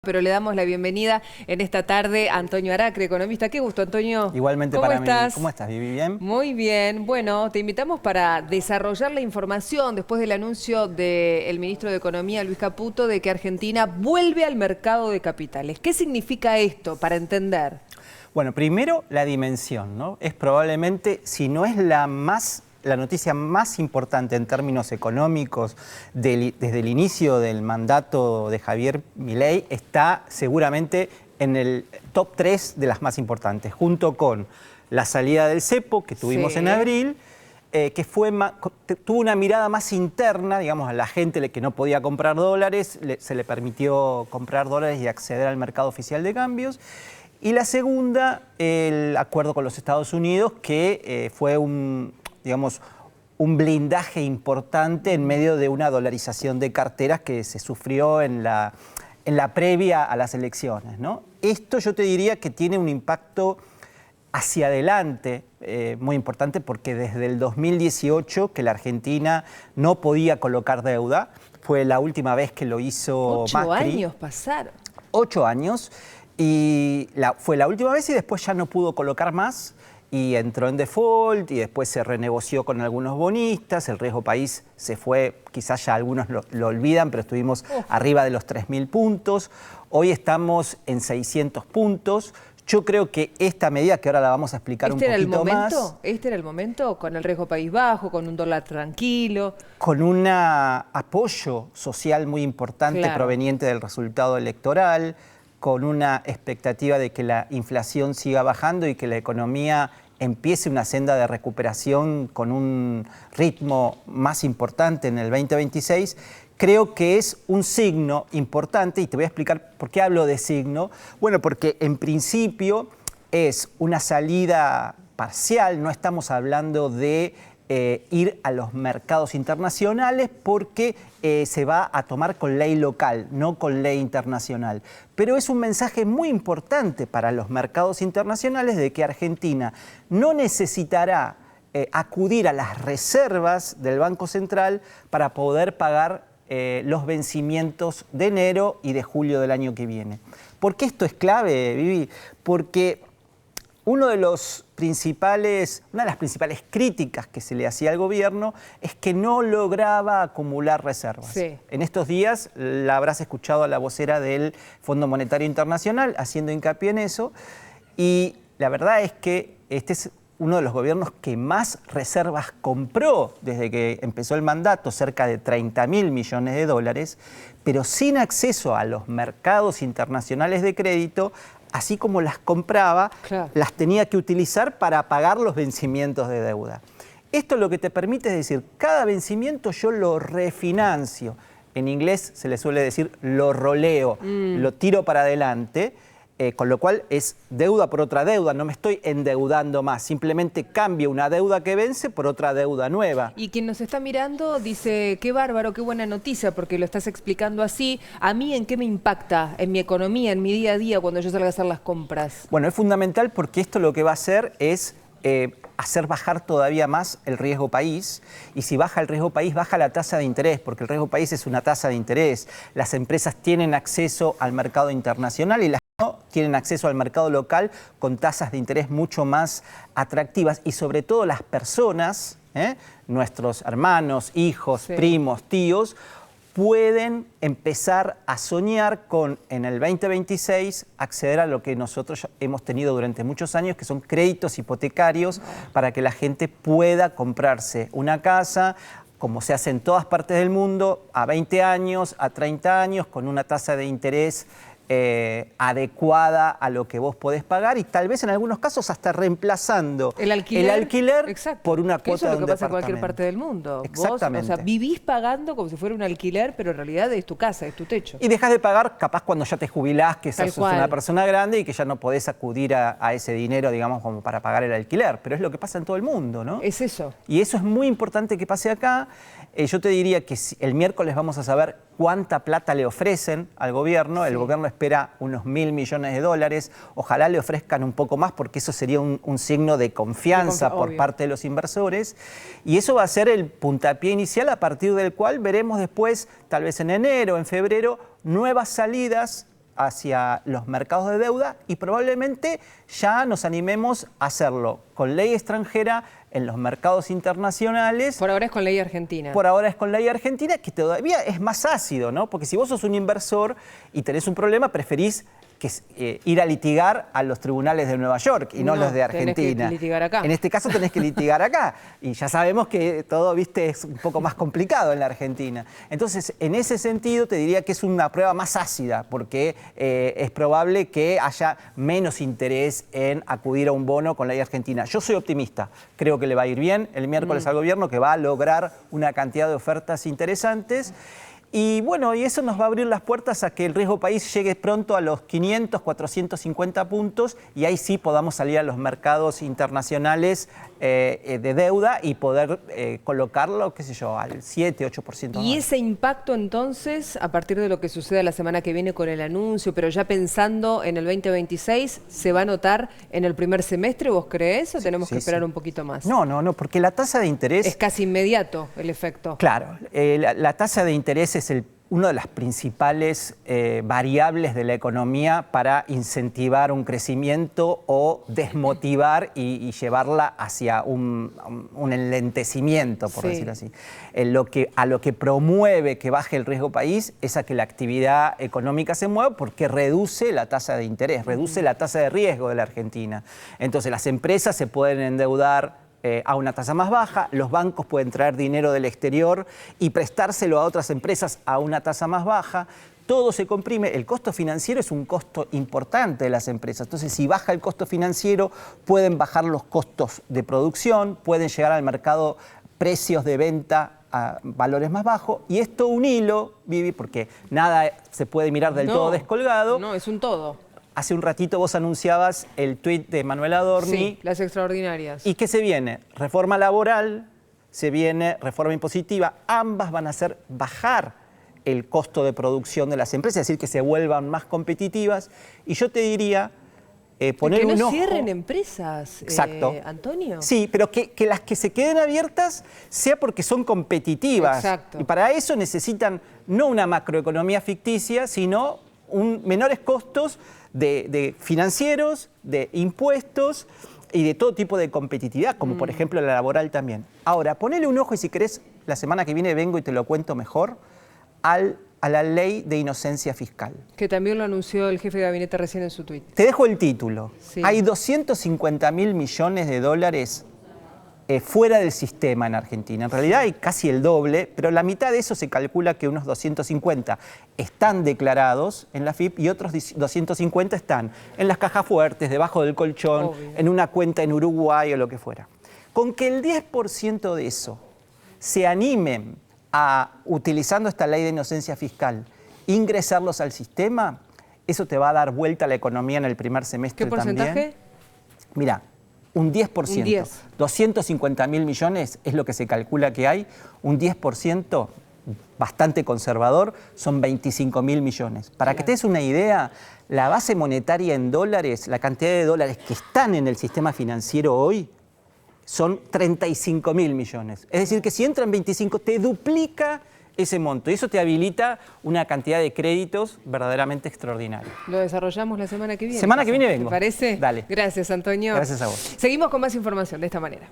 Pero le damos la bienvenida en esta tarde a Antonio Aracre, economista. Qué gusto, Antonio. Igualmente ¿Cómo para estás? mí. ¿Cómo estás, Vivi? ¿Bien? Muy bien. Bueno, te invitamos para desarrollar la información después del anuncio del ministro de Economía, Luis Caputo, de que Argentina vuelve al mercado de capitales. ¿Qué significa esto para entender? Bueno, primero la dimensión, ¿no? Es probablemente, si no es la noticia más importante en términos económicos desde el inicio del mandato de Javier Milei, está seguramente en el top 3 de las más importantes, junto con la salida del cepo que tuvimos en abril, que tuvo una mirada más interna, digamos, a la gente que no podía comprar dólares, se le permitió comprar dólares y acceder al mercado oficial de cambios. Y la segunda, el acuerdo con los Estados Unidos, que fue un blindaje importante en medio de una dolarización de carteras que se sufrió en la previa a las elecciones, ¿no? Esto yo te diría que tiene un impacto hacia adelante muy importante, porque desde el 2018 que la Argentina no podía colocar deuda, fue la última vez que lo hizo Macri. 8 años pasaron. 8 años, y fue la última vez y después ya no pudo colocar más. Y entró en default y después se renegoció con algunos bonistas, el riesgo país se fue, quizás ya algunos lo olvidan, pero estuvimos arriba de los 3.000 puntos, hoy estamos en 600 puntos. Yo creo que esta medida, que ahora la vamos a explicar un poquito más... ¿Este era el momento? ¿Con el riesgo país bajo, con un dólar tranquilo? Con un apoyo social muy importante proveniente del resultado electoral, con una expectativa de que la inflación siga bajando y que la economía empiece una senda de recuperación con un ritmo más importante en el 2026, creo que es un signo importante, y te voy a explicar por qué hablo de signo. Bueno, porque en principio es una salida parcial, no estamos hablando de ir a los mercados internacionales, porque se va a tomar con ley local, no con ley internacional. Pero es un mensaje muy importante para los mercados internacionales de que Argentina no necesitará acudir a las reservas del Banco Central para poder pagar los vencimientos de enero y de julio del año que viene. ¿Por qué esto es clave, Vivi? Porque una de las principales críticas que se le hacía al gobierno es que no lograba acumular reservas. Sí. En estos días la habrás escuchado a la vocera del Fondo Monetario Internacional haciendo hincapié en eso, y la verdad es que este es uno de los gobiernos que más reservas compró desde que empezó el mandato, cerca de 30.000 millones de dólares, pero sin acceso a los mercados internacionales de crédito. Así como las compraba, las tenía que utilizar para pagar los vencimientos de deuda. Esto lo que te permite es decir, cada vencimiento yo lo refinancio. En inglés se le suele decir lo roleo, lo tiro para adelante, con lo cual es deuda por otra deuda, no me estoy endeudando más, simplemente cambio una deuda que vence por otra deuda nueva. Y quien nos está mirando dice, qué bárbaro, qué buena noticia, porque lo estás explicando así. ¿A mí en qué me impacta en mi economía, en mi día a día, cuando yo salga a hacer las compras? Bueno, es fundamental, porque esto lo que va a hacer es hacer bajar todavía más el riesgo país, y si baja el riesgo país, baja la tasa de interés, porque el riesgo país es una tasa de interés. Las empresas tienen acceso al mercado internacional y las no tienen acceso al mercado local con tasas de interés mucho más atractivas, y sobre todo las personas, nuestros hermanos, hijos, primos, tíos, pueden empezar a soñar con, en el 2026, acceder a lo que nosotros hemos tenido durante muchos años, que son créditos hipotecarios, para que la gente pueda comprarse una casa, como se hace en todas partes del mundo, a 20 años, a 30 años, con una tasa de interés adecuada a lo que vos podés pagar, y tal vez en algunos casos hasta reemplazando el alquiler por una cuota de un departamento. Eso es lo que pasa en cualquier parte del mundo. Exactamente. Vos, vivís pagando como si fuera un alquiler, pero en realidad es tu casa, es tu techo. Y dejás de pagar capaz cuando ya te jubilás, que sos una persona grande y que ya no podés acudir a ese dinero, digamos, como para pagar el alquiler. Pero es lo que pasa en todo el mundo, ¿no? Es eso. Y eso es muy importante que pase acá. Yo te diría que el miércoles vamos a saber cuánta plata le ofrecen al gobierno. El gobierno espera unos 1.000 millones de dólares. Ojalá le ofrezcan un poco más, porque eso sería un signo de confianza por parte de los inversores. Y eso va a ser el puntapié inicial, a partir del cual veremos después, tal vez en enero, en febrero, nuevas salidas hacia los mercados de deuda y probablemente ya nos animemos a hacerlo con ley extranjera en los mercados internacionales. Por ahora es con ley argentina. Por ahora es con ley argentina, que todavía es más ácido, ¿no? Porque si vos sos un inversor y tenés un problema, preferís ir a litigar a los tribunales de Nueva York y no los de Argentina. Tenés que litigar acá. En este caso tenés que litigar acá. Y ya sabemos que todo, viste, es un poco más complicado en la Argentina. Entonces, en ese sentido, te diría que es una prueba más ácida, porque es probable que haya menos interés en acudir a un bono con ley argentina. Yo soy optimista. Creo que le va a ir bien el miércoles al gobierno, que va a lograr una cantidad de ofertas interesantes. Y bueno, y eso nos va a abrir las puertas a que el riesgo país llegue pronto a los 500, 450 puntos y ahí sí podamos salir a los mercados internacionales de deuda y poder colocarlo, qué sé yo, al 7, 8%. Y ese impacto entonces, a partir de lo que suceda la semana que viene con el anuncio, pero ya pensando en el 2026, ¿se va a notar en el primer semestre, vos creés, o tenemos que esperar un poquito más? No, porque la tasa de interés... Es casi inmediato el efecto. Claro, la tasa de interés es una de las principales variables de la economía para incentivar un crecimiento o desmotivar y llevarla hacia un enlentecimiento, por decirlo así. A lo que promueve que baje el riesgo país es a que la actividad económica se mueva porque reduce la tasa de interés, reduce la tasa de riesgo de la Argentina. Entonces las empresas se pueden endeudar a una tasa más baja, los bancos pueden traer dinero del exterior y prestárselo a otras empresas a una tasa más baja. Todo se comprime, el costo financiero es un costo importante de las empresas, entonces si baja el costo financiero pueden bajar los costos de producción, pueden llegar al mercado precios de venta a valores más bajos y esto un hilo, Vivi, porque nada se puede mirar del todo descolgado. No, es un todo. Hace un ratito vos anunciabas el tuit de Manuel Adorni. Sí, las extraordinarias. ¿Y qué se viene? Reforma laboral, se viene reforma impositiva. Ambas van a hacer bajar el costo de producción de las empresas, es decir, que se vuelvan más competitivas. Y yo te diría, poner un ojo... Que no cierren empresas, Exacto. Antonio. Sí, pero que las que se queden abiertas sea porque son competitivas. Exacto. Y para eso necesitan no una macroeconomía ficticia, sino menores costos de financieros, de impuestos y de todo tipo de competitividad, como por ejemplo la laboral también. Ahora, ponele un ojo y si querés, la semana que viene vengo y te lo cuento mejor, a la ley de inocencia fiscal. Que también lo anunció el jefe de gabinete recién en su tuit. Te dejo el título. Sí. Hay 250.000 millones de dólares fuera del sistema en Argentina. En realidad hay casi el doble, pero la mitad de eso se calcula que unos 250 están declarados en la AFIP y otros 250 están en las cajas fuertes, debajo del colchón, en una cuenta en Uruguay o lo que fuera. Con que el 10% de eso se animen a, utilizando esta ley de inocencia fiscal, ingresarlos al sistema, eso te va a dar vuelta a la economía en el primer semestre también. ¿Qué porcentaje? Mira, un 10%. Un 10. 250.000 millones es lo que se calcula que hay. Un 10%, bastante conservador, son 25.000 millones. Para que te des una idea, la base monetaria en dólares, la cantidad de dólares que están en el sistema financiero hoy, son 35.000 millones. Es decir, que si entran 25, te duplica ese monto. Y eso te habilita una cantidad de créditos verdaderamente extraordinaria. Lo desarrollamos la semana que viene. Semana que viene vengo. ¿Te parece? Dale. Gracias, Antonio. Gracias a vos. Seguimos con más información de esta manera.